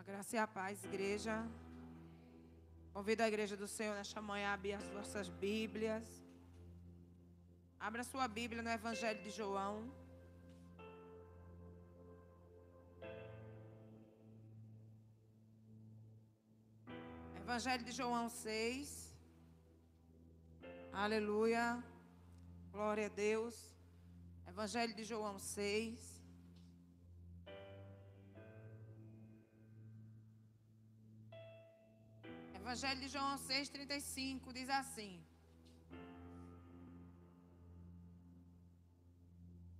Graça e a paz, igreja. Convido a igreja do Senhor nesta manhã a abrir as vossas Bíblias. Abra sua Bíblia no Evangelho de João. Evangelho de João 6. Aleluia. Glória a Deus. Evangelho de João 6. Evangelho de João 6:35 diz assim: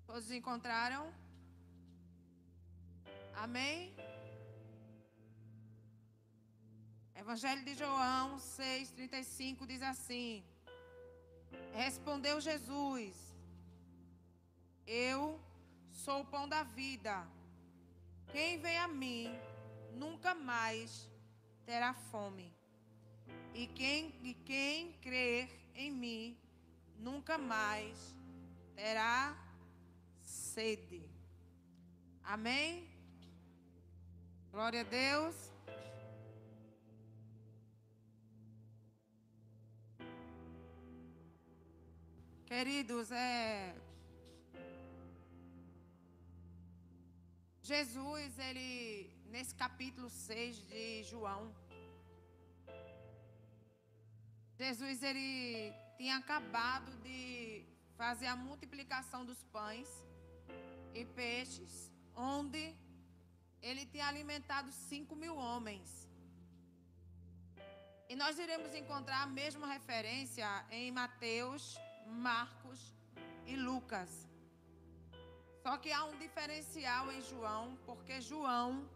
todos encontraram? Amém? Evangelho de João 6:35 diz assim: respondeu Jesus: eu sou o pão da vida. Quem vem a mim nunca mais terá fome. E quem crer em mim nunca mais terá sede. Amém? Glória a Deus. Queridos, Jesus, ele, nesse capítulo 6 de João, Jesus, ele tinha acabado de fazer a multiplicação dos pães e peixes, onde ele tinha alimentado 5.000 homens. E nós iremos encontrar a mesma referência em Mateus, Marcos e Lucas. Só que há um diferencial em João, porque João,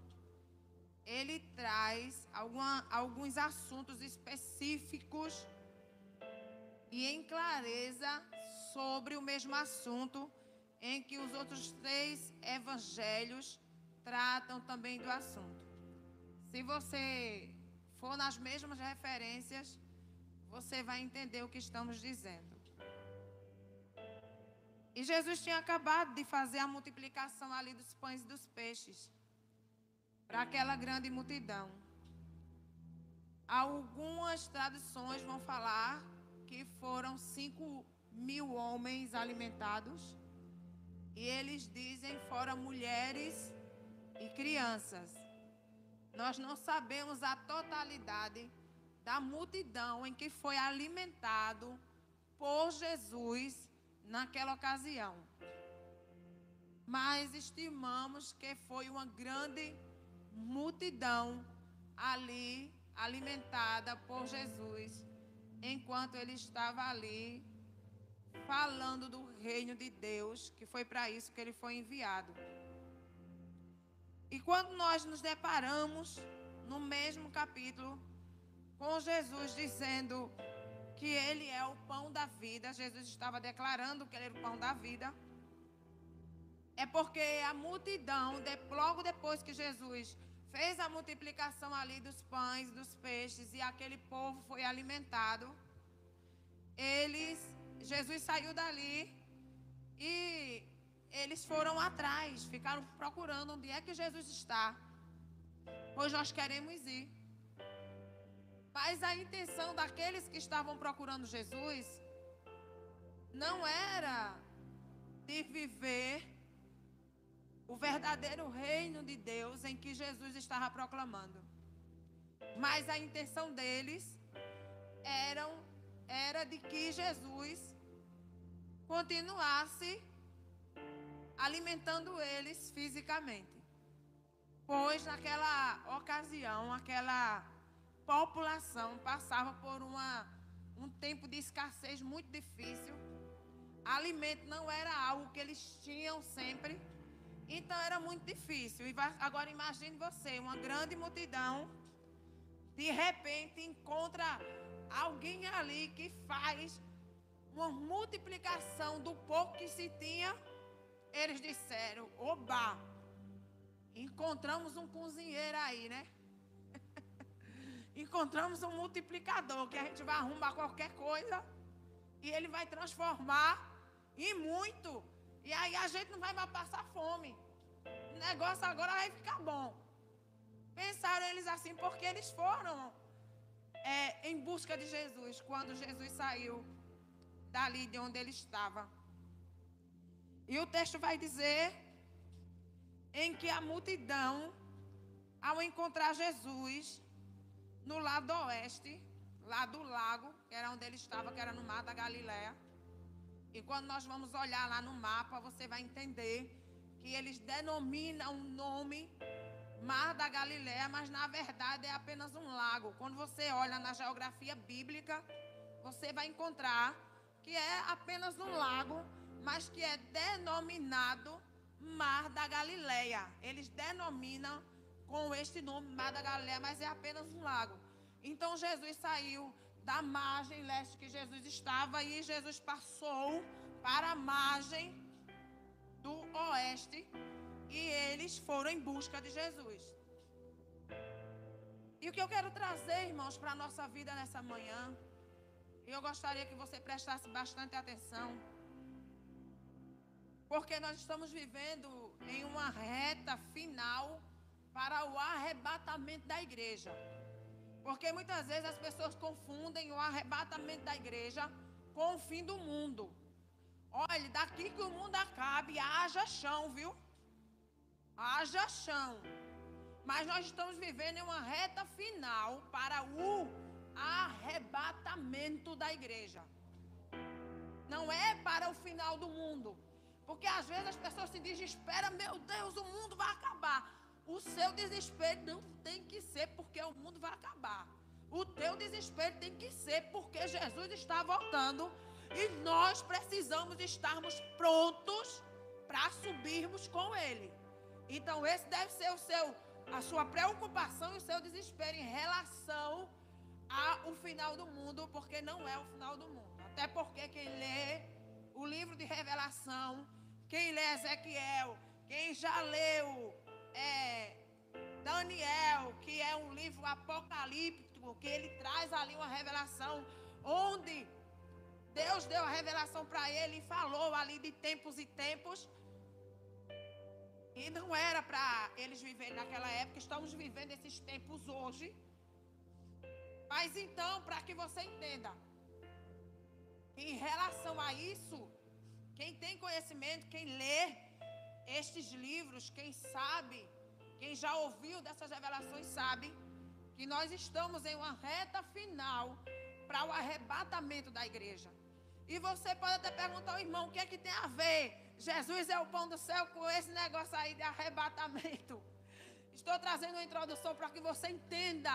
ele traz alguns assuntos específicos e em clareza sobre o mesmo assunto em que os outros 3 evangelhos tratam também do assunto. Se você for nas mesmas referências, você vai entender o que estamos dizendo. E Jesus tinha acabado de fazer a multiplicação ali dos pães e dos peixes para aquela grande multidão. Algumas traduções vão falar que foram 5.000 homens alimentados. E eles dizem fora mulheres e crianças. Nós não sabemos a totalidade da multidão em que foi alimentado por Jesus naquela ocasião. Mas estimamos que foi uma grande multidão ali alimentada por Jesus, enquanto ele estava ali falando do reino de Deus, que foi para isso que ele foi enviado. E quando nós nos deparamos no mesmo capítulo com Jesus dizendo que ele é o pão da vida, Jesus estava declarando que ele era o pão da vida, é porque a multidão, logo depois que Jesus fez a multiplicação ali dos pães, dos peixes, e aquele povo foi alimentado, Jesus saiu dali e eles foram atrás, ficaram procurando onde é que Jesus está, pois nós queremos ir. Mas a intenção daqueles que estavam procurando Jesus não era de viver o verdadeiro reino de Deus em que Jesus estava proclamando. Mas a intenção deles era de que Jesus continuasse alimentando eles fisicamente. Pois naquela ocasião, aquela população passava por um tempo de escassez muito difícil. Alimento não era algo que eles tinham sempre. Então era muito difícil. E agora imagine você, uma grande multidão, de repente encontra alguém ali que faz uma multiplicação do pouco que se tinha. Eles disseram: oba, encontramos um cozinheiro aí, né? Encontramos um multiplicador que a gente vai arrumar qualquer coisa e ele vai transformar em muito. E aí a gente não vai mais passar fome. O negócio agora vai ficar bom. Pensaram eles assim porque eles foram em busca de Jesus, quando Jesus saiu dali de onde ele estava. E o texto vai dizer em que a multidão, ao encontrar Jesus no lado oeste, lá do lago, que era onde ele estava, que era no mar da Galileia. E quando nós vamos olhar lá no mapa, você vai entender que eles denominam o nome Mar da Galileia, mas na verdade é apenas um lago. Quando você olha na geografia bíblica, você vai encontrar que é apenas um lago, mas que é denominado Mar da Galileia. Eles denominam com este nome Mar da Galileia, mas é apenas um lago. Então Jesus saiu da margem leste que Jesus estava e Jesus passou para a margem do oeste e eles foram em busca de Jesus. E o que eu quero trazer, irmãos, para a nossa vida nessa manhã, e eu gostaria que você prestasse bastante atenção, porque nós estamos vivendo em uma reta final para o arrebatamento da igreja. Porque muitas vezes as pessoas confundem o arrebatamento da igreja com o fim do mundo. Olha, daqui que o mundo acabe, haja chão, viu? Haja chão. Mas nós estamos vivendo em uma reta final para o arrebatamento da igreja. Não é para o final do mundo. Porque às vezes as pessoas se desesperam, meu Deus, o mundo vai acabar. O seu desespero não tem que ser porque o mundo vai acabar. O teu desespero tem que ser porque Jesus está voltando e nós precisamos estarmos prontos para subirmos com Ele. Então esse deve ser a sua preocupação e o seu desespero em relação ao final do mundo, porque não é o final do mundo. Até porque quem lê o livro de Revelação, quem lê Ezequiel, quem já leu Daniel, que é um livro apocalíptico, que ele traz ali uma revelação, onde Deus deu a revelação para ele e falou ali de tempos e tempos. E não era para eles viverem naquela época, estamos vivendo esses tempos hoje. Mas então, para que você entenda, em relação a isso, quem tem conhecimento, quem lê estes livros, quem sabe, quem já ouviu dessas revelações sabe que nós estamos em uma reta final para o arrebatamento da igreja. E você pode até perguntar ao irmão, o que é que tem a ver? Jesus é o pão do céu com esse negócio aí de arrebatamento. Estou trazendo uma introdução para que você entenda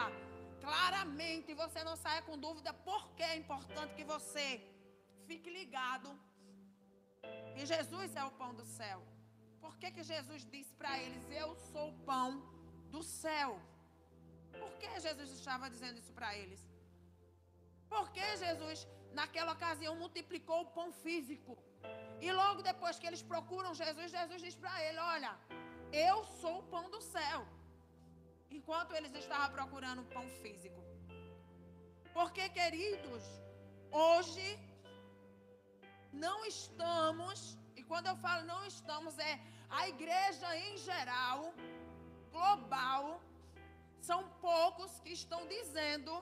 claramente e você não saia com dúvida porque é importante que você fique ligado que Jesus é o pão do céu. Por que Jesus disse para eles, eu sou o pão do céu? Por que Jesus estava dizendo isso para eles? Porque Jesus, naquela ocasião, multiplicou o pão físico. E logo depois que eles procuram Jesus, Jesus diz para ele, olha, eu sou o pão do céu. Enquanto eles estavam procurando o pão físico. Porque, queridos, hoje não estamos, e quando eu falo não estamos, é a igreja em geral, global, são poucos que estão dizendo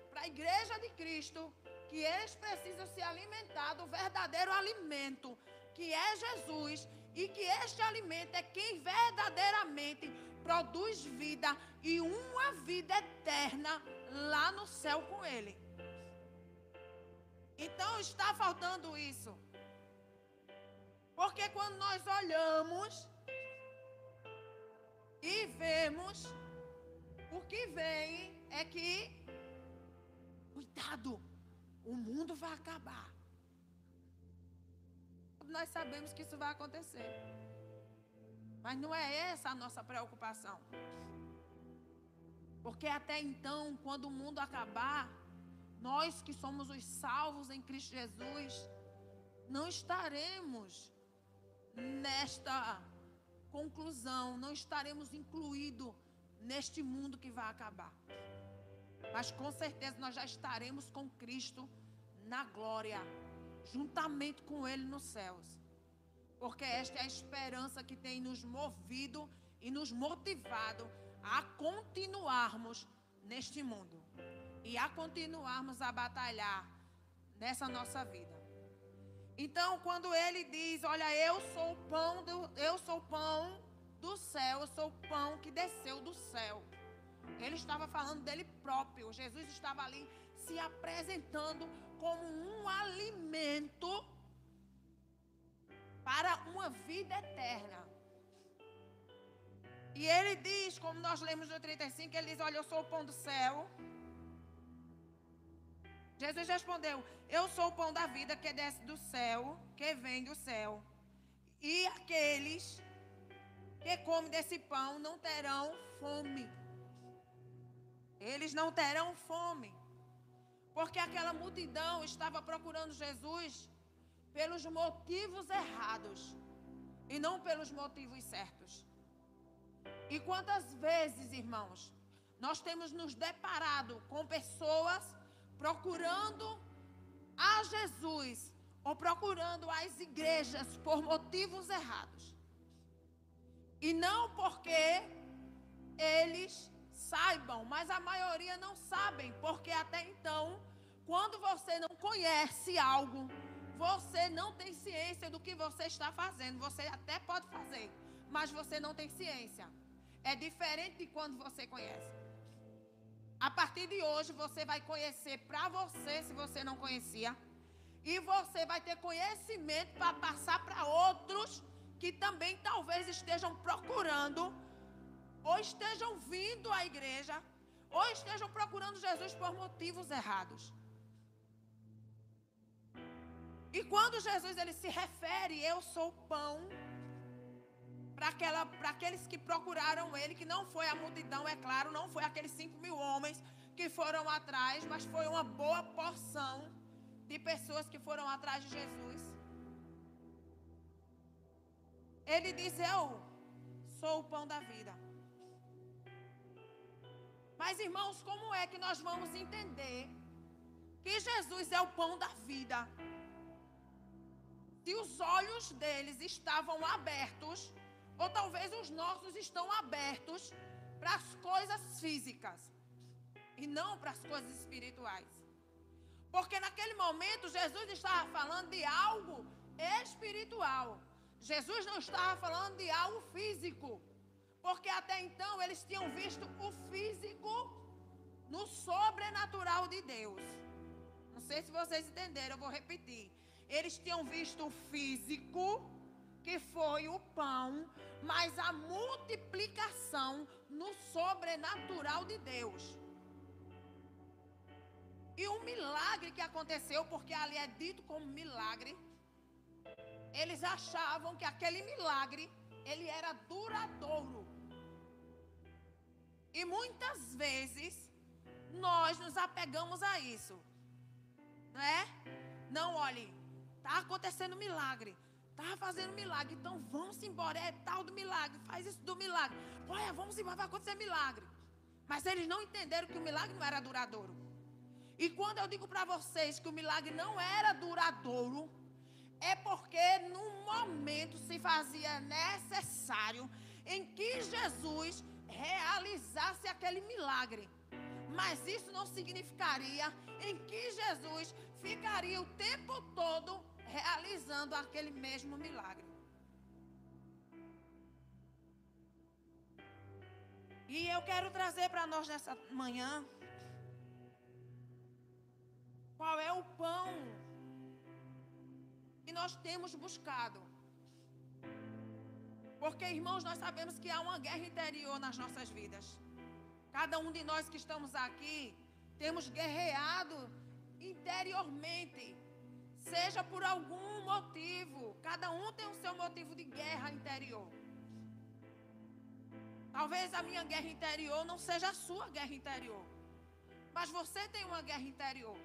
para a igreja de Cristo que eles precisam se alimentar do verdadeiro alimento, que é Jesus, e que este alimento é quem verdadeiramente produz vida e uma vida eterna lá no céu com Ele. Então está faltando isso. Porque quando nós olhamos e vemos, o que vem é que, cuidado, o mundo vai acabar. Nós sabemos que isso vai acontecer. Mas não é essa a nossa preocupação. Porque até então, quando o mundo acabar, nós que somos os salvos em Cristo Jesus, não estaremos nesta conclusão, não estaremos incluídos neste mundo que vai acabar. Mas com certeza nós já estaremos com Cristo na glória, juntamente com Ele nos céus. Porque esta é a esperança que tem nos movido e nos motivado a continuarmos neste mundo e a continuarmos a batalhar nessa nossa vida. Então, quando ele diz, olha, eu sou o pão do céu, eu sou o pão que desceu do céu. Ele estava falando dele próprio. Jesus estava ali se apresentando como um alimento para uma vida eterna. E ele diz, como nós lemos no 35, ele diz, olha, eu sou o pão do céu. Jesus respondeu, eu sou o pão da vida que desce do céu, que vem do céu. E aqueles que comem desse pão não terão fome. Eles não terão fome. Porque aquela multidão estava procurando Jesus pelos motivos errados e não pelos motivos certos. E quantas vezes, irmãos, nós temos nos deparado com pessoas procurando a Jesus ou procurando as igrejas por motivos errados. E não porque eles saibam, mas a maioria não sabem, porque até então, quando você não conhece algo, você não tem ciência do que você está fazendo. Você até pode fazer, mas você não tem ciência. É diferente de quando você conhece. A partir de hoje, você vai conhecer para você, se você não conhecia. E você vai ter conhecimento para passar para outros que também talvez estejam procurando, ou estejam vindo à igreja, ou estejam procurando Jesus por motivos errados. E quando Jesus ele se refere, eu sou o pão, para aqueles que procuraram ele, que não foi a multidão, é claro, não foi aqueles 5.000 homens que foram atrás, mas foi uma boa porção de pessoas que foram atrás de Jesus. Ele diz, eu sou o pão da vida. Mas, irmãos, como é que nós vamos entender que Jesus é o pão da vida? Se os olhos deles estavam abertos, ou talvez os nossos estão abertos para as coisas físicas e não para as coisas espirituais. Porque naquele momento Jesus estava falando de algo espiritual. Jesus não estava falando de algo físico. Porque até então eles tinham visto o físico no sobrenatural de Deus. Não sei se vocês entenderam, eu vou repetir. Eles tinham visto o físico, que foi o pão, mas a multiplicação no sobrenatural de Deus. E um milagre que aconteceu, porque ali é dito como milagre, eles achavam que aquele milagre, ele era duradouro. E muitas vezes, nós nos apegamos a isso. Não é? Não, olhe, está acontecendo milagre. Está fazendo milagre, então vamos embora. É tal do milagre, faz isso do milagre. Olha, vamos embora, vai acontecer milagre. Mas eles não entenderam que o milagre não era duradouro. E quando eu digo para vocês que o milagre não era duradouro, é porque num momento se fazia necessário em que Jesus realizasse aquele milagre. Mas isso não significaria em que Jesus ficaria o tempo todo realizando aquele mesmo milagre. E eu quero trazer para nós nessa manhã qual é o pão que nós temos buscado. Porque, irmãos, nós sabemos que há uma guerra interior nas nossas vidas. Cada um de nós que estamos aqui temos guerreado interiormente, seja por algum motivo. Cada um tem o seu motivo de guerra interior. Talvez a minha guerra interior não seja a sua guerra interior, mas você tem uma guerra interior.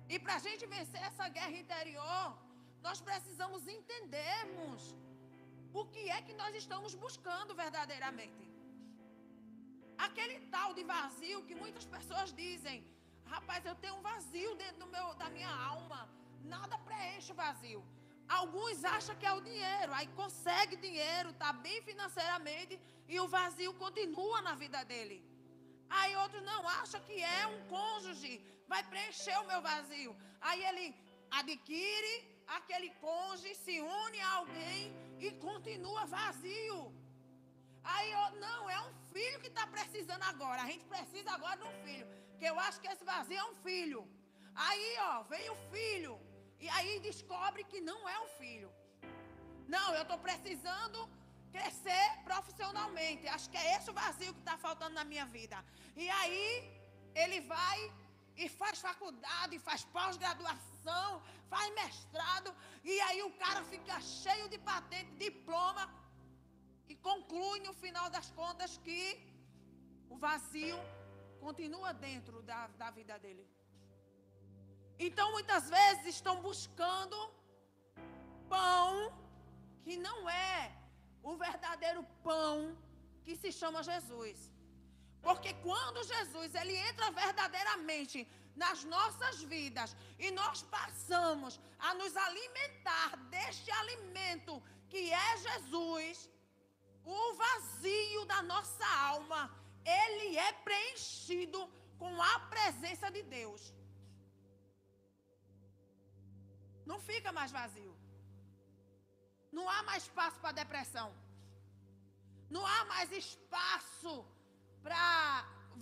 E para a gente vencer essa guerra interior, nós precisamos entendermos o que é que nós estamos buscando verdadeiramente. Aquele tal de vazio que muitas pessoas dizem, rapaz, eu tenho um vazio dentro da minha alma, nada preenche o vazio. Alguns acham que é o dinheiro, aí consegue dinheiro, está bem financeiramente e o vazio continua na vida dele. Aí outros não, acham que é um cônjuge, vai preencher o meu vazio. Aí ele adquire aquele cônjuge, se une a alguém e continua vazio. Aí não, é um filho que está precisando agora, a gente precisa agora de um filho, que eu acho que esse vazio é um filho. Aí vem o filho. E aí descobre que não é um filho. Não, eu estou precisando crescer profissionalmente. Acho que é esse o vazio que está faltando na minha vida. E aí ele vai e faz faculdade, faz pós-graduação, faz mestrado. E aí o cara fica cheio de patente, diploma. E conclui no final das contas que o vazio continua dentro da vida dele. Então, muitas vezes estão buscando pão que não é o verdadeiro pão que se chama Jesus. Porque quando Jesus ele entra verdadeiramente nas nossas vidas e nós passamos a nos alimentar deste alimento que é Jesus, o vazio da nossa alma, ele é preenchido com a presença de Deus. Não fica mais vazio. Não há mais espaço para depressão. Não há mais espaço para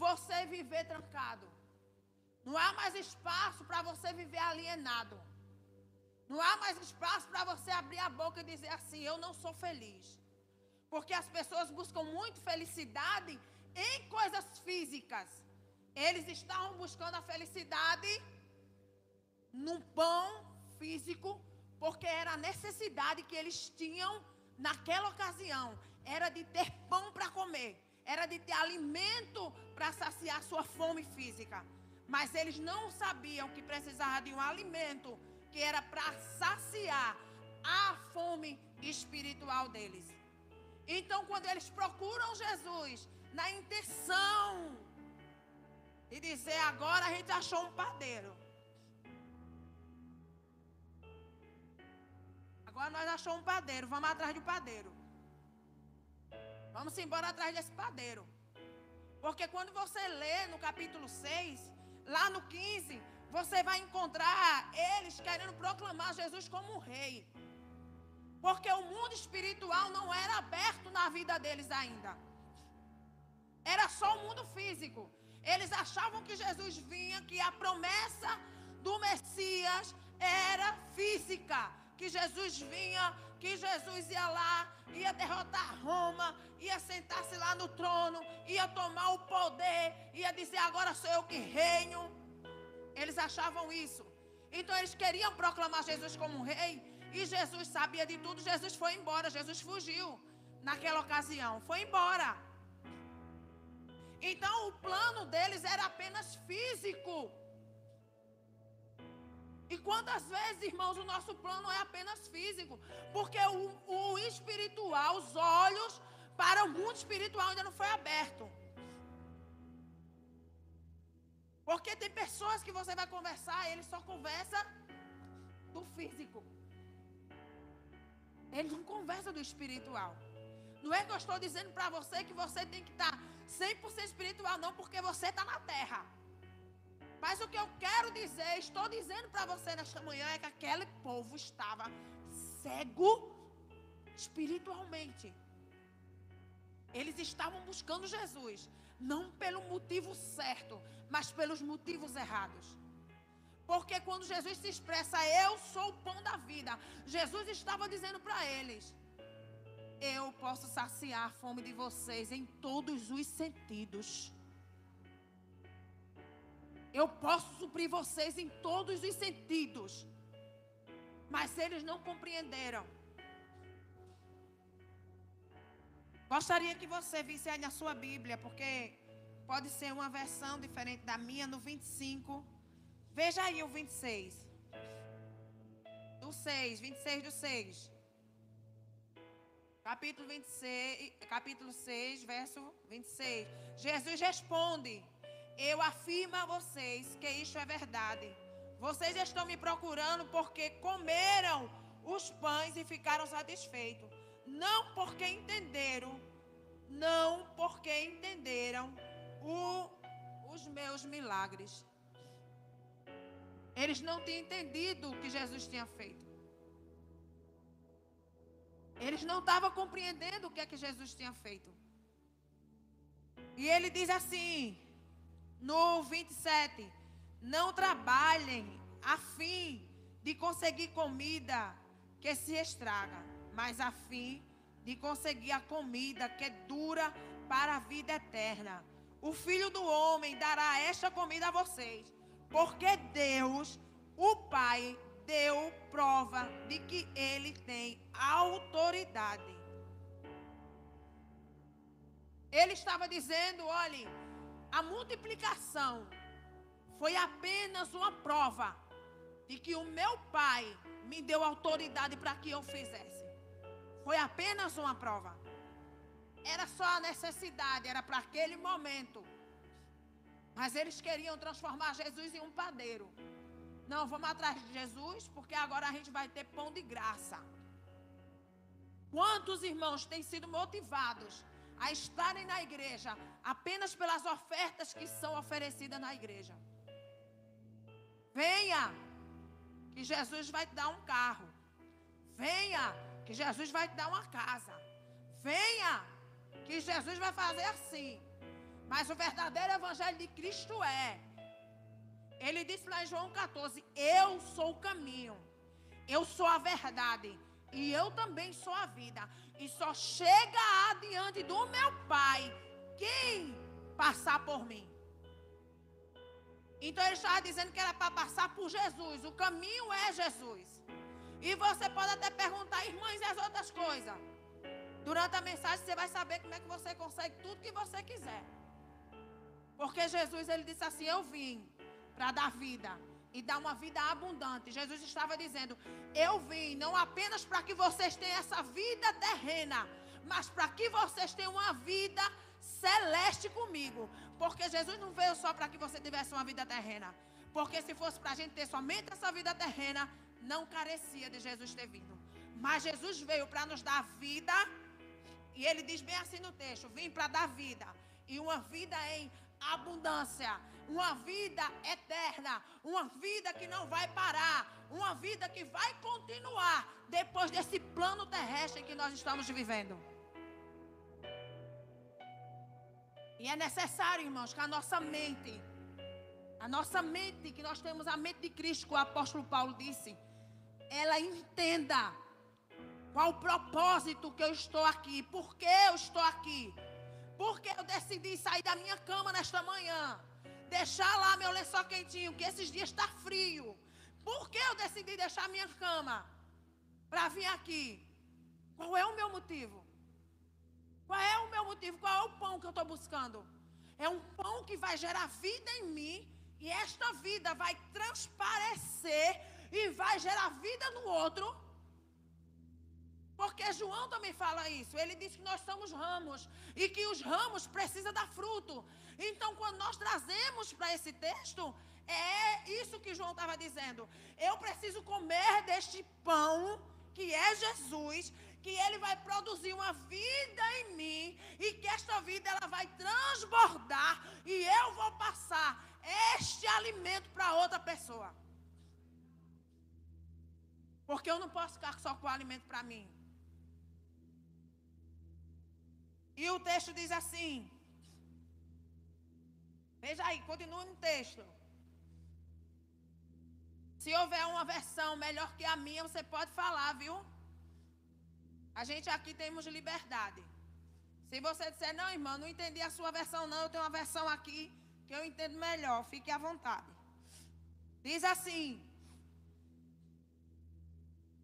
você viver trancado. Não há mais espaço para você viver alienado. Não há mais espaço para você abrir a boca e dizer assim, eu não sou feliz. Porque as pessoas buscam muito felicidade em coisas físicas. Eles estavam buscando a felicidade num pão físico, porque era a necessidade que eles tinham naquela ocasião. Era de ter pão para comer, era de ter alimento para saciar sua fome física. Mas eles não sabiam que precisava de um alimento que era para saciar a fome espiritual deles. Então, quando eles procuram Jesus na intenção de dizer, agora a gente achou um padeiro. Agora nós achamos um padeiro, vamos atrás do padeiro. Vamos embora atrás desse padeiro. Porque quando você lê no capítulo 6, lá no 15, você vai encontrar eles querendo proclamar Jesus como um rei. Porque o mundo espiritual não era aberto na vida deles ainda. Era só o mundo físico. Eles achavam que Jesus vinha, que a promessa do Messias era física. Que Jesus vinha, que Jesus ia lá, ia derrotar Roma, ia sentar-se lá no trono, ia tomar o poder, ia dizer agora sou eu que reino. Eles achavam isso. Então eles queriam proclamar Jesus como um rei, e Jesus sabia de tudo. Jesus foi embora, Jesus fugiu naquela ocasião, foi embora. Então o plano deles era apenas físico. E quantas vezes, irmãos, o nosso plano é apenas físico? Porque o espiritual, os olhos para o mundo espiritual ainda não foi aberto. Porque tem pessoas que você vai conversar, ele só conversa do físico. Ele não conversa do espiritual. Não é que eu estou dizendo para você que você tem que estar 100% espiritual, não, porque você está na terra. Mas o que eu quero dizer, estou dizendo para você nesta manhã, é que aquele povo estava cego espiritualmente. Eles estavam buscando Jesus, não pelo motivo certo, mas pelos motivos errados. Porque quando Jesus se expressa, eu sou o pão da vida, Jesus estava dizendo para eles, eu posso saciar a fome de vocês em todos os sentidos. Eu posso suprir vocês em todos os sentidos. Mas eles não compreenderam. Gostaria que você visse aí na sua Bíblia, porque pode ser uma versão diferente da minha, no 25. Veja aí o 26. Do 6, 26 do 6. Capítulo 6, verso 26. Jesus responde: eu afirmo a vocês que isto é verdade. Vocês estão me procurando porque comeram os pães e ficaram satisfeitos. Não porque entenderam os meus milagres. Eles não tinham entendido o que Jesus tinha feito. Eles não estavam compreendendo o que é que Jesus tinha feito. E ele diz assim, no 27, não trabalhem a fim de conseguir comida que se estraga, mas a fim de conseguir a comida que dura para a vida eterna. O Filho do Homem dará esta comida a vocês, porque Deus, o Pai, deu prova de que Ele tem autoridade. Ele estava dizendo, olhe, a multiplicação foi apenas uma prova de que o meu Pai me deu autoridade para que eu fizesse. Foi apenas uma prova. Era só a necessidade, era para aquele momento. Mas eles queriam transformar Jesus em um padeiro. Não, vamos atrás de Jesus, porque agora a gente vai ter pão de graça. Quantos irmãos têm sido motivados a estarem na igreja apenas pelas ofertas que são oferecidas na igreja? Venha, que Jesus vai te dar um carro. Venha, que Jesus vai te dar uma casa. Venha, que Jesus vai fazer assim. Mas o verdadeiro evangelho de Cristo ele disse lá em João 14, eu sou o caminho, eu sou a verdade, e eu também sou a vida. E só chega adiante do meu Pai quem passar por mim. Então ele estava dizendo que era para passar por Jesus. O caminho é Jesus. E você pode até perguntar, irmãs, e as outras coisas? Durante a mensagem você vai saber como é que você consegue tudo que você quiser. Porque Jesus, ele disse assim, eu vim para dar vida e dar uma vida abundante. Jesus estava dizendo, eu vim não apenas para que vocês tenham essa vida terrena, mas para que vocês tenham uma vida celeste comigo. Porque Jesus não veio só para que você tivesse uma vida terrena. Porque se fosse para a gente ter somente essa vida terrena, não carecia de Jesus ter vindo. Mas Jesus veio para nos dar vida. E ele diz bem assim no texto, vim para dar vida. E uma vida em abundância, uma vida eterna, uma vida que não vai parar, uma vida que vai continuar depois desse plano terrestre que nós estamos vivendo. E é necessário, irmãos, que a nossa mente, que nós temos a mente de Cristo, que o apóstolo Paulo disse, ela entenda qual o propósito que eu estou aqui, por que eu estou aqui. Porque eu decidi sair da minha cama nesta manhã, deixar lá meu lençol quentinho, que esses dias está frio. Por que eu decidi deixar minha cama para vir aqui? Qual é o meu motivo? Qual é o meu motivo? Qual é o pão que eu estou buscando? É um pão que vai gerar vida em mim, e esta vida vai transparecer e vai gerar vida no outro. Porque João também fala isso. Ele diz que nós somos ramos e que os ramos precisam dar fruto. Então, quando nós trazemos para esse texto, é isso que João estava dizendo. Eu preciso comer deste pão, que é Jesus, que ele vai produzir uma vida em mim, e que esta vida ela vai transbordar, e eu vou passar este alimento para outra pessoa. Porque eu não posso ficar só com o alimento para mim. E o texto diz assim, veja aí, continua no texto. Se houver uma versão melhor que a minha, você pode falar, viu? A gente aqui temos liberdade. Se você disser, não, irmã, não entendi a sua versão não, eu tenho uma versão aqui que eu entendo melhor, fique à vontade. Diz assim,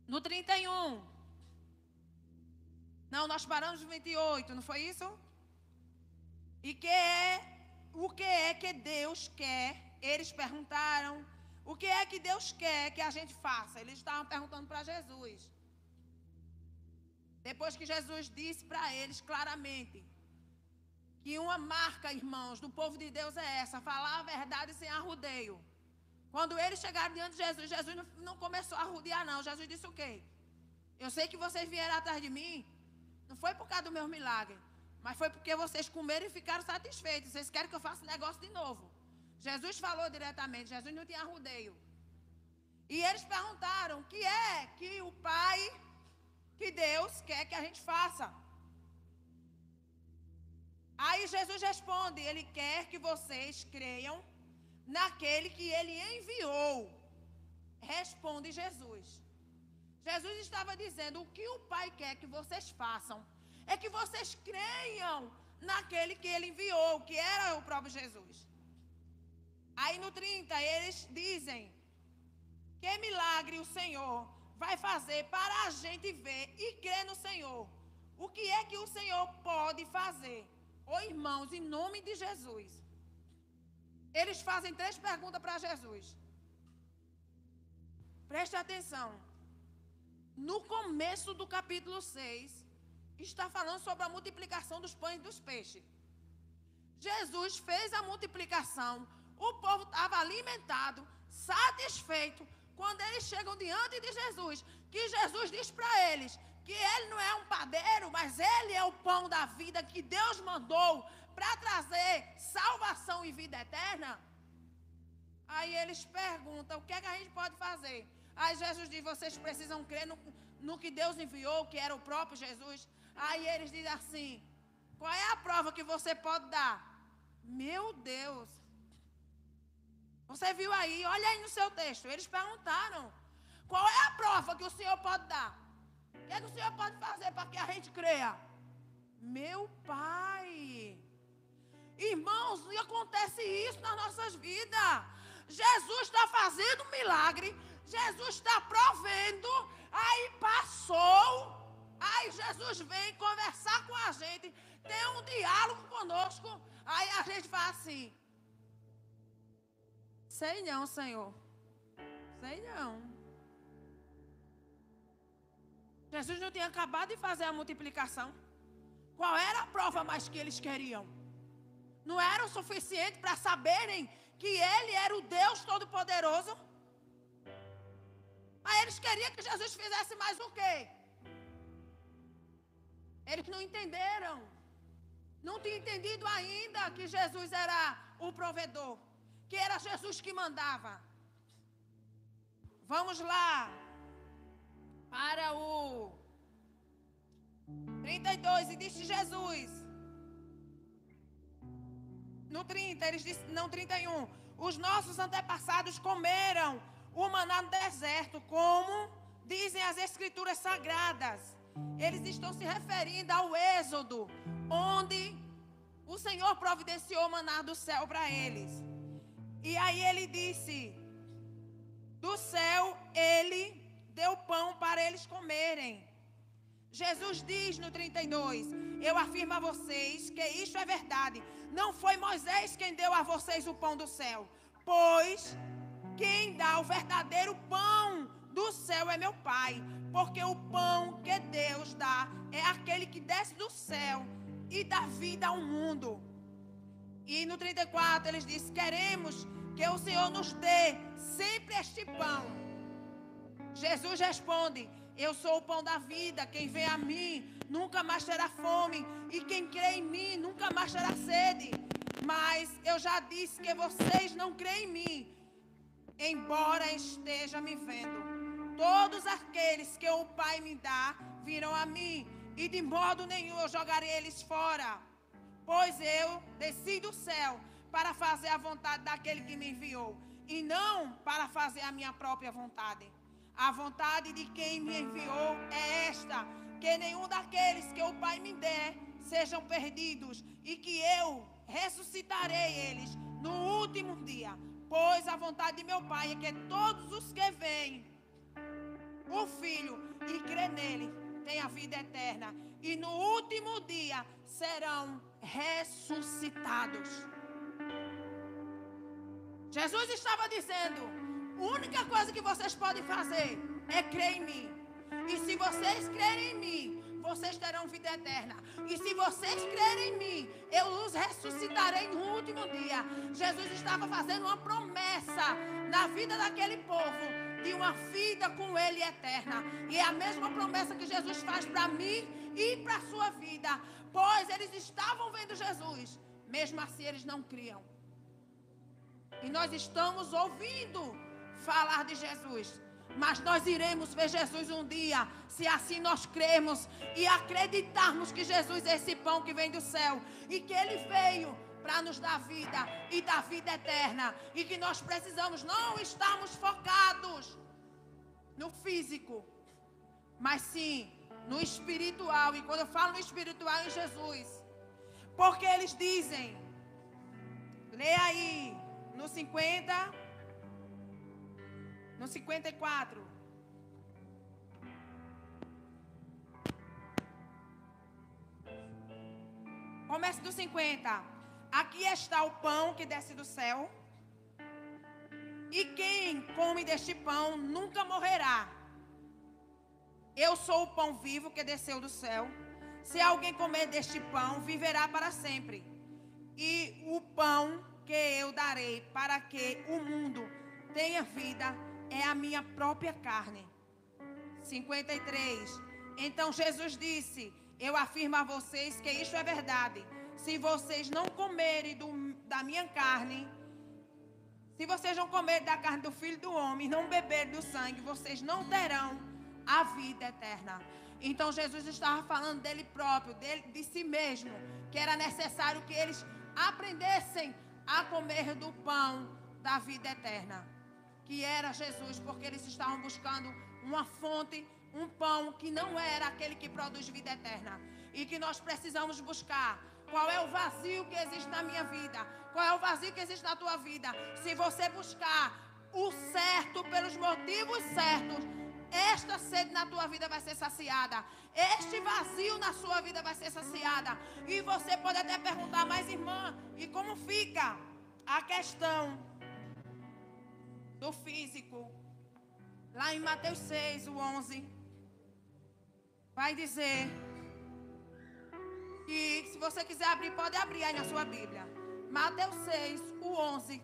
no 31... Não, nós paramos no 28, não foi isso? E o que é que Deus quer? Eles perguntaram, o que é que Deus quer que a gente faça? Eles estavam perguntando para Jesus. Depois que Jesus disse para eles claramente que uma marca, irmãos, do povo de Deus é essa, falar a verdade sem arrudeio. Quando eles chegaram diante de Jesus, Jesus não começou a arrudear não. Jesus disse o quê? Eu sei que vocês vieram atrás de mim, não foi por causa do meu milagre, mas foi porque vocês comeram e ficaram satisfeitos. Vocês querem que eu faça negócio de novo. Jesus falou diretamente, Jesus não tinha arrudeio. E eles perguntaram, o que é que o Pai, que Deus quer que a gente faça? Aí Jesus responde, Ele quer que vocês creiam naquele que Ele enviou. Responde Jesus. Jesus estava dizendo, o que o Pai quer que vocês façam é que vocês creiam naquele que Ele enviou, que era o próprio Jesus. Aí no 30 eles dizem, que milagre o Senhor vai fazer para a gente ver e crer no Senhor? O que é que o Senhor pode fazer? Ô irmãos, em nome de Jesus, eles fazem 3 perguntas para Jesus. Preste atenção. No começo do capítulo 6, está falando sobre a multiplicação dos pães e dos peixes. Jesus fez a multiplicação, o povo estava alimentado, satisfeito. Quando eles chegam diante de Jesus, que Jesus diz para eles que Ele não é um padeiro, mas Ele é o pão da vida que Deus mandou para trazer salvação e vida eterna. Aí eles perguntam, o que é que a gente pode fazer? Aí Jesus diz, vocês precisam crer no que Deus enviou, que era o próprio Jesus. Aí eles dizem assim, qual é a prova que você pode dar? Meu Deus. Você viu aí, olha aí no seu texto. Eles perguntaram, qual é a prova que o Senhor pode dar? O que é que o Senhor pode fazer para que a gente creia? Meu Pai. Irmãos, e acontece isso nas nossas vidas. Jesus está fazendo um milagre, Jesus está provendo, aí passou, aí Jesus vem conversar com a gente, tem um diálogo conosco, aí a gente fala assim, sei não, Senhor, sei não. Jesus não tinha acabado de fazer a multiplicação. Qual era a prova mais que eles queriam? Não era o suficiente para saberem que Ele era o Deus Todo-Poderoso? Aí eles queriam que Jesus fizesse mais o quê? Eles não entenderam. Não tinham entendido ainda que Jesus era o provedor. Que era Jesus que mandava. Vamos lá. Para o 32, e disse Jesus. No 30, eles disseram, não, 31. Os nossos antepassados comeram o maná no deserto, como dizem as escrituras sagradas. Eles estão se referindo ao Êxodo, onde o Senhor providenciou o maná do céu para eles. E aí ele disse, do céu Ele deu pão para eles comerem. Jesus diz no 32, eu afirmo a vocês que isto é verdade. Não foi Moisés quem deu a vocês o pão do céu, pois quem dá o verdadeiro pão do céu é meu Pai. Porque o pão que Deus dá é aquele que desce do céu e dá vida ao mundo. E no 34 eles dizem, queremos que o Senhor nos dê sempre este pão. Jesus responde, eu sou o pão da vida, quem vem a mim nunca mais terá fome, e quem crê em mim nunca mais terá sede. Mas eu já disse que vocês não creem em mim, embora esteja me vendo. Todos aqueles que o Pai me dá virão a mim, e de modo nenhum eu jogarei eles fora. Pois eu desci do céu para fazer a vontade daquele que me enviou, e não para fazer a minha própria vontade. A vontade de quem me enviou é esta, que nenhum daqueles que o Pai me der sejam perdidos, e que eu ressuscitarei eles no último dia. Pois a vontade de meu Pai é que todos os que veem o Filho e crê nele tenham a vida eterna, e no último dia serão ressuscitados. Jesus estava dizendo, a única coisa que vocês podem fazer é crer em mim. E se vocês crerem em mim, vocês terão vida eterna. E se vocês crerem em mim, eu vos ressuscitarei no último dia. Jesus estava fazendo uma promessa na vida daquele povo de uma vida com Ele eterna. E é a mesma promessa que Jesus faz para mim e para a sua vida. Pois eles estavam vendo Jesus, mesmo assim eles não criam. E nós estamos ouvindo falar de Jesus, mas nós iremos ver Jesus um dia, se assim nós cremos e acreditarmos que Jesus é esse pão que vem do céu e que Ele veio para nos dar vida e dar vida eterna, e que nós precisamos não estarmos focados no físico, mas sim no espiritual. E quando eu falo no espiritual, em Jesus, porque eles dizem, lê aí no 50, no 54. Comece do 50. Aqui está o pão que desce do céu, e quem come deste pão nunca morrerá. Eu sou o pão vivo que desceu do céu. Se alguém comer deste pão, viverá para sempre. E o pão que eu darei para que o mundo tenha vida é a minha própria carne. 53. Então Jesus disse: eu afirmo a vocês que isto é verdade. Se vocês não comerem da minha carne, se vocês não comerem da carne do Filho do Homem, não beberem do sangue, vocês não terão a vida eterna. Então Jesus estava falando dele próprio, de si mesmo, que era necessário que eles aprendessem a comer do pão da vida eterna, que era Jesus, porque eles estavam buscando uma fonte, um pão que não era aquele que produz vida eterna, e que nós precisamos buscar. Qual é o vazio que existe na minha vida? Qual é o vazio que existe na tua vida? Se você buscar o certo pelos motivos certos, esta sede na tua vida vai ser saciada. Este vazio na sua vida vai ser saciada. E você pode até perguntar: mas irmã, e como fica a questão do físico? Lá em Mateus 6, o 11, vai dizer que, se você quiser abrir, pode abrir aí na sua Bíblia. Mateus 6, o 11,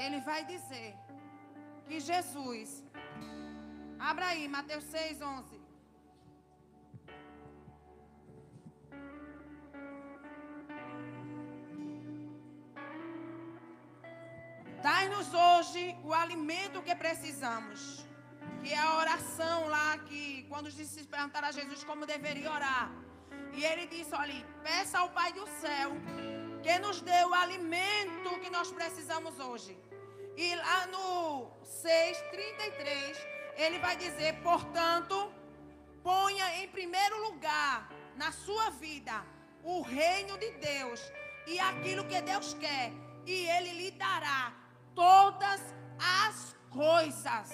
ele vai dizer que Jesus, abra aí, Mateus 6, 11. Dai-nos hoje o alimento que precisamos. Que é a oração lá que, quando os discípulos perguntaram a Jesus como deveria orar, e ele disse: olha, peça ao Pai do céu que nos dê o alimento que nós precisamos hoje. E lá no 6:33, ele vai dizer: portanto, ponha em primeiro lugar na sua vida o reino de Deus e aquilo que Deus quer, e Ele lhe dará todas as coisas.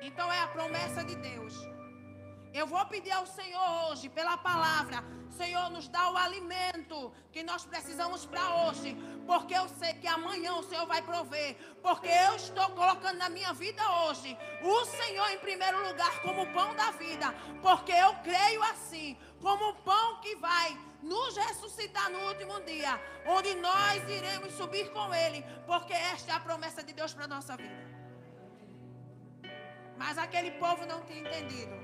Então é a promessa de Deus. Eu vou pedir ao Senhor hoje, pela palavra: Senhor, nos dá o alimento que nós precisamos para hoje, porque eu sei que amanhã o Senhor vai prover, porque eu estou colocando na minha vida hoje o Senhor em primeiro lugar como o pão da vida, porque eu creio assim, como o pão que vai nos ressuscitar no último dia, onde nós iremos subir com Ele, porque esta é a promessa de Deus para a nossa vida. Mas aquele povo não tinha entendido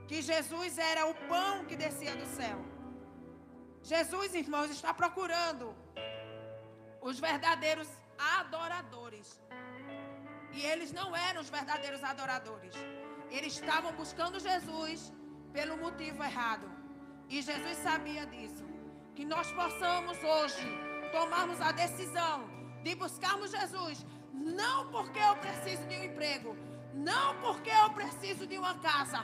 que Jesus era o pão que descia do céu. Jesus, irmãos, está procurando os verdadeiros adoradores. E eles não eram os verdadeiros adoradores. Eles estavam buscando Jesus pelo motivo errado. E Jesus sabia disso. Que nós possamos hoje tomarmos a decisão de buscarmos Jesus, não porque eu preciso de um emprego, não porque eu preciso de uma casa,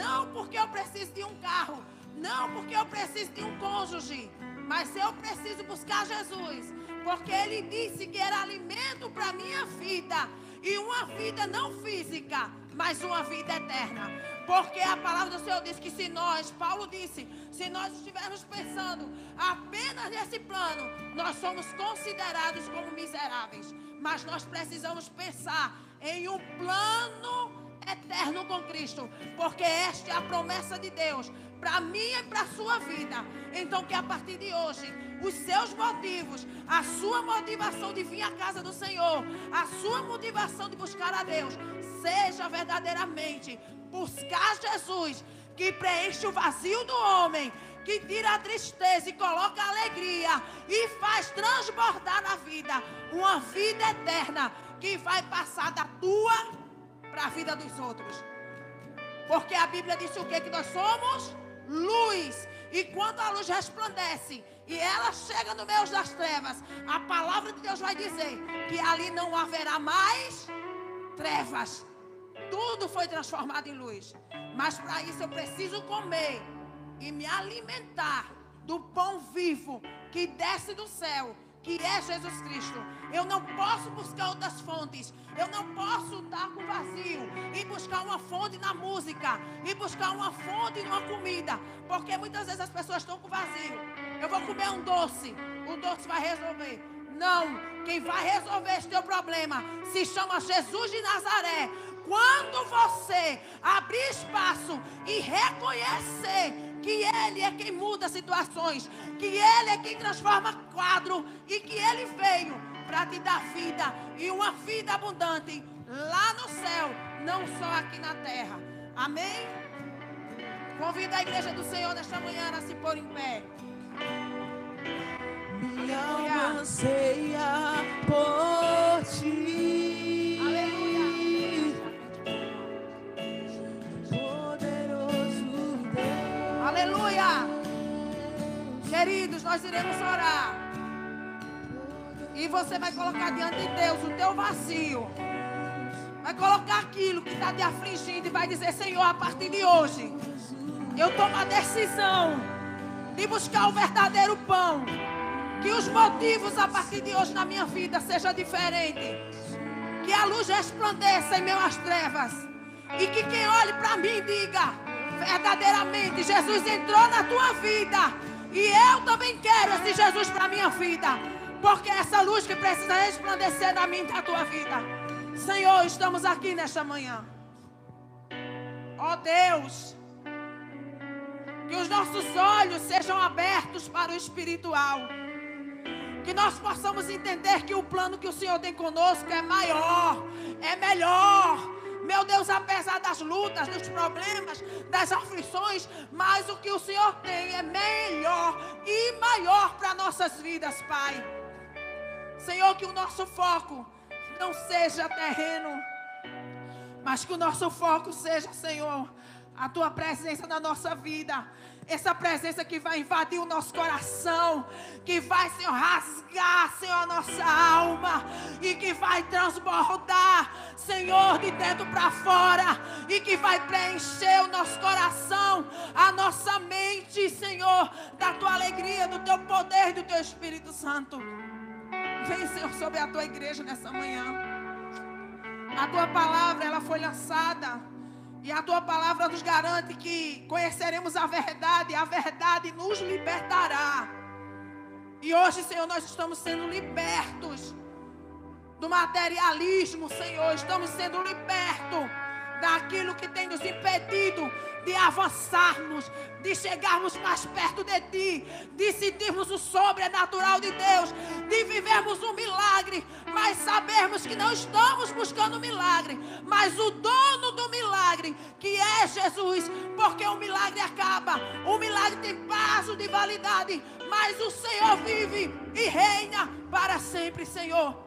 não porque eu preciso de um carro, não porque eu preciso de um cônjuge, mas eu preciso buscar Jesus, porque Ele disse que era alimento para a minha vida, e uma vida não física, mas uma vida eterna. Porque a palavra do Senhor diz que se nós, Paulo disse, se nós estivermos pensando apenas nesse plano, nós somos considerados como miseráveis. Mas nós precisamos pensar em um plano eterno com Cristo, porque esta é a promessa de Deus para mim e para a sua vida. Então que a partir de hoje, os seus motivos, a sua motivação de vir à casa do Senhor, a sua motivação de buscar a Deus, seja verdadeiramente buscar Jesus, que preenche o vazio do homem, que tira a tristeza e coloca a alegria e faz transbordar na vida uma vida eterna que vai passar da tua para a vida dos outros. Porque a Bíblia diz o que? Que nós somos luz. E quando a luz resplandece e ela chega no meio das trevas, a palavra de Deus vai dizer que ali não haverá mais trevas. Tudo foi transformado em luz. Mas para isso eu preciso comer e me alimentar do pão vivo que desce do céu, que é Jesus Cristo. Eu não posso buscar outras fontes. Eu não posso estar com vazio e buscar uma fonte na música, e buscar uma fonte numa comida, porque muitas vezes as pessoas estão com vazio. Eu vou comer um doce, o doce vai resolver. Não, quem vai resolver esse teu problema se chama Jesus de Nazaré. Quando você abrir espaço e reconhecer que Ele é quem muda situações, que Ele é quem transforma quadro e que Ele veio para te dar vida e uma vida abundante lá no céu, não só aqui na terra. Amém? Convido a igreja do Senhor nesta manhã a se pôr em pé. Minha alma anseia por ti. Aleluia. Poderoso Deus. Aleluia. Queridos, nós iremos orar. E você vai colocar diante de Deus o teu vazio. Vai colocar aquilo que está te afligindo e vai dizer: Senhor, a partir de hoje, eu tomo a decisão de buscar o verdadeiro pão. Que os motivos a partir de hoje na minha vida sejam diferentes. Que a luz resplandeça em meio às trevas. E que quem olhe para mim diga: verdadeiramente, Jesus entrou na tua vida. E eu também quero esse Jesus para a minha vida. Porque é essa luz que precisa resplandecer na minha e na tua vida. Senhor, estamos aqui nesta manhã. Ó Deus, que os nossos olhos sejam abertos para o espiritual. Que nós possamos entender que o plano que o Senhor tem conosco é maior, é melhor. Meu Deus, apesar das lutas, dos problemas, das aflições, mas o que o Senhor tem é melhor e maior para nossas vidas, Pai. Senhor, que o nosso foco não seja terreno, mas que o nosso foco seja, Senhor, a Tua presença na nossa vida. Essa presença que vai invadir o nosso coração, que vai, Senhor, rasgar, Senhor, a nossa alma, e que vai transbordar, Senhor, de dentro para fora, e que vai preencher o nosso coração, a nossa mente, Senhor, da Tua alegria, do Teu poder e do Teu Espírito Santo. Vem, Senhor, sobre a Tua igreja nessa manhã. A Tua palavra, ela foi lançada. E a Tua palavra nos garante que conheceremos a verdade nos libertará. E hoje, Senhor, nós estamos sendo libertos do materialismo, Senhor. Estamos sendo libertos daquilo que tem nos impedido de avançarmos, de chegarmos mais perto de Ti, de sentirmos o sobrenatural de Deus, de vivermos um milagre, mas sabermos que não estamos buscando um milagre, mas o dono do milagre, que é Jesus, porque o milagre acaba, o milagre tem prazo de validade, mas o Senhor vive e reina para sempre, Senhor.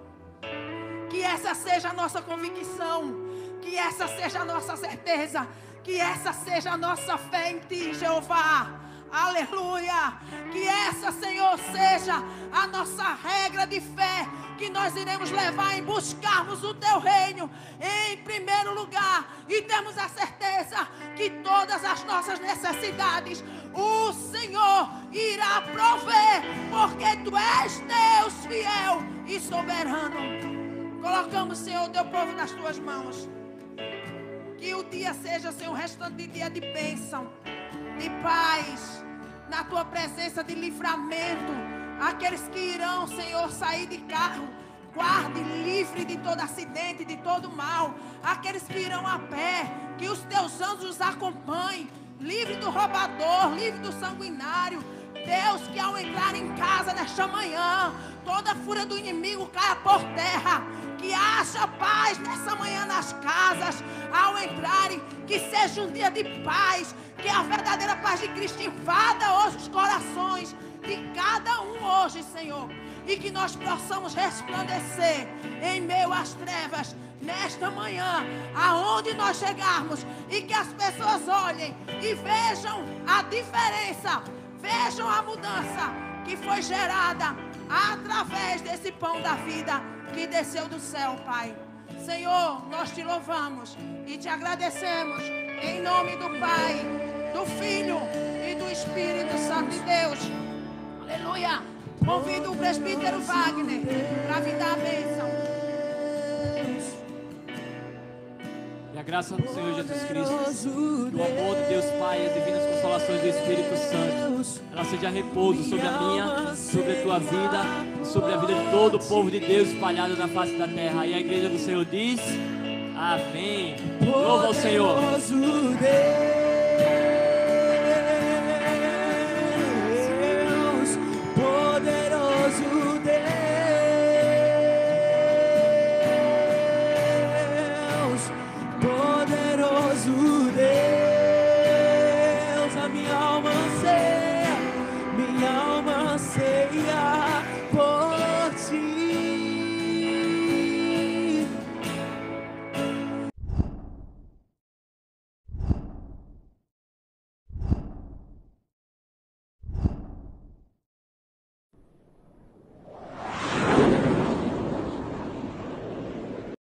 Que essa seja a nossa convicção, que essa seja a nossa certeza, que essa seja a nossa fé em Ti, Jeová. Aleluia. Que essa, Senhor, seja a nossa regra de fé, que nós iremos levar em buscarmos o Teu reino em primeiro lugar. E temos a certeza que todas as nossas necessidades o Senhor irá prover, porque Tu és Deus fiel e soberano. Colocamos, Senhor, o Teu povo nas Tuas mãos. Que o dia seja, Senhor, um restante dia de bênção, de paz, na Tua presença, de livramento. Aqueles que irão, Senhor, sair de carro, guarde livre de todo acidente, de todo mal. Aqueles que irão a pé, que os Teus anjos os acompanhem, livre do roubador, livre do sanguinário. Deus, que ao entrar em casa nesta manhã, toda a fúria do inimigo caia por terra. Que haja paz nessa manhã nas casas. Ao entrarem, que seja um dia de paz. Que a verdadeira paz de Cristo invada hoje os corações de cada um hoje, Senhor. E que nós possamos resplandecer em meio às trevas nesta manhã, aonde nós chegarmos. E que as pessoas olhem e vejam a diferença. Vejam a mudança que foi gerada através desse pão da vida que desceu do céu, Pai. Senhor, nós te louvamos e te agradecemos em nome do Pai, do Filho e do Espírito Santo de Deus. Aleluia. Convido o presbítero Wagner para vir dar a bênção. E a graça do Senhor Jesus Cristo, o amor de Deus Pai e as divinas consolações do Espírito Santo, ela seja repouso sobre a minha, sobre a tua vida e sobre a vida de todo o povo de Deus espalhado na face da terra. E a igreja do Senhor diz: amém. Louva ao Senhor.